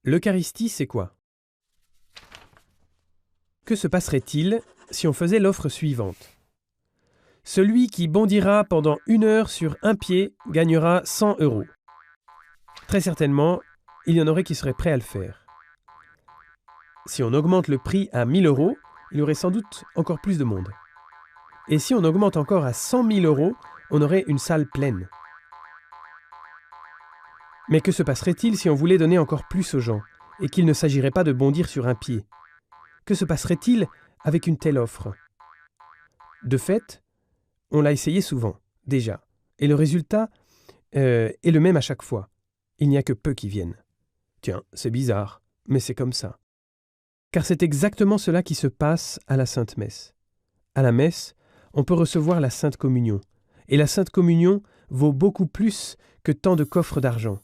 L'Eucharistie, c'est quoi? Que se passerait-il si on faisait l'offre suivante? Celui qui bondira pendant 1 heure sur un pied gagnera 100 €. Très certainement, il y en aurait qui seraient prêts à le faire. Si on augmente le prix à 1 000 €, il y aurait sans doute encore plus de monde. Et si on augmente encore à 100 000 €, on aurait une salle pleine. Mais que se passerait-il si on voulait donner encore plus aux gens et qu'il ne s'agirait pas de bondir sur un pied? Que se passerait-il avec une telle offre? De fait, on l'a essayé souvent, déjà, et le résultat est le même à chaque fois. Il n'y a que peu qui viennent. Tiens, c'est bizarre, mais c'est comme ça. Car c'est exactement cela qui se passe à la Sainte Messe. À la messe, on peut recevoir la Sainte Communion, et la Sainte Communion vaut beaucoup plus que tant de coffres d'argent.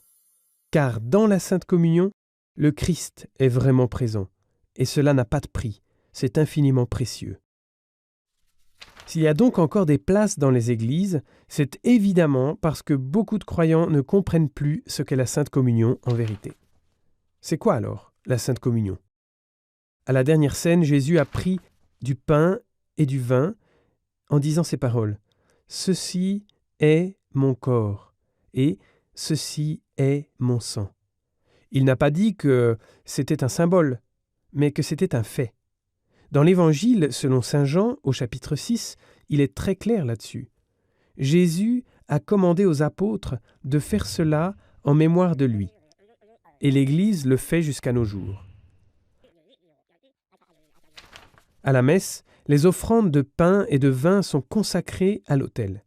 Car dans la Sainte Communion, le Christ est vraiment présent, et cela n'a pas de prix, c'est infiniment précieux. S'il y a donc encore des places dans les églises, c'est évidemment parce que beaucoup de croyants ne comprennent plus ce qu'est la Sainte Communion en vérité. C'est quoi alors, la Sainte Communion? À la dernière scène, Jésus a pris du pain et du vin en disant ces paroles. « Ceci est mon corps et ceci est mon sang. » Il n'a pas dit que c'était un symbole, mais que c'était un fait. Dans l'Évangile, selon saint Jean, au chapitre 6, il est très clair là-dessus. Jésus a commandé aux apôtres de faire cela en mémoire de lui. Et l'Église le fait jusqu'à nos jours. À la messe, les offrandes de pain et de vin sont consacrées à l'autel.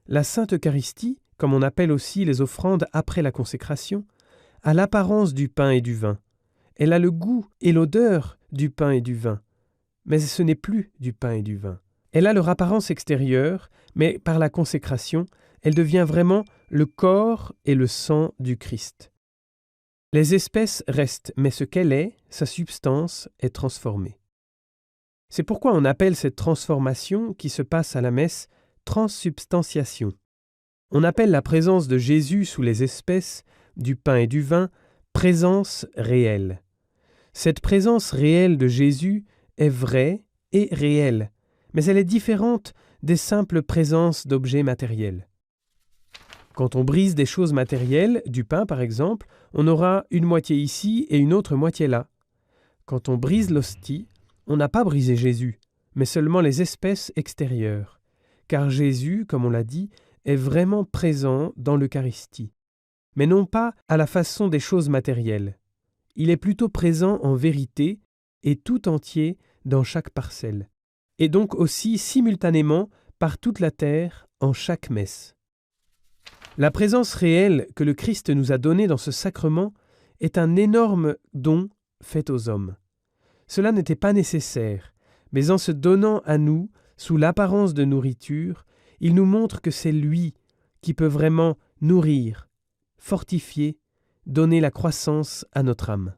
La Sainte Eucharistie, comme on appelle aussi les offrandes après la consécration, a l'apparence du pain et du vin. Elle a le goût et l'odeur du pain et du vin. Mais ce n'est plus du pain et du vin. Elle a leur apparence extérieure, mais par la consécration, elle devient vraiment le corps et le sang du Christ. Les espèces restent, mais ce qu'elle est, sa substance, est transformée. C'est pourquoi on appelle cette transformation qui se passe à la messe transsubstantiation. On appelle la présence de Jésus sous les espèces, du pain et du vin, présence réelle. Cette présence réelle de Jésus est vraie et réelle, mais elle est différente des simples présences d'objets matériels. Quand on brise des choses matérielles, du pain par exemple, on aura une moitié ici et une autre moitié là. Quand on brise l'hostie, on n'a pas brisé Jésus, mais seulement les espèces extérieures, car Jésus, comme on l'a dit, est vraiment présent dans l'Eucharistie, mais non pas à la façon des choses matérielles. Il est plutôt présent en vérité et tout entier dans chaque parcelle, et donc aussi simultanément par toute la terre en chaque messe. La présence réelle que le Christ nous a donnée dans ce sacrement est un énorme don fait aux hommes. Cela n'était pas nécessaire, mais en se donnant à nous, sous l'apparence de nourriture, il nous montre que c'est lui qui peut vraiment nourrir, fortifier, donner la croissance à notre âme.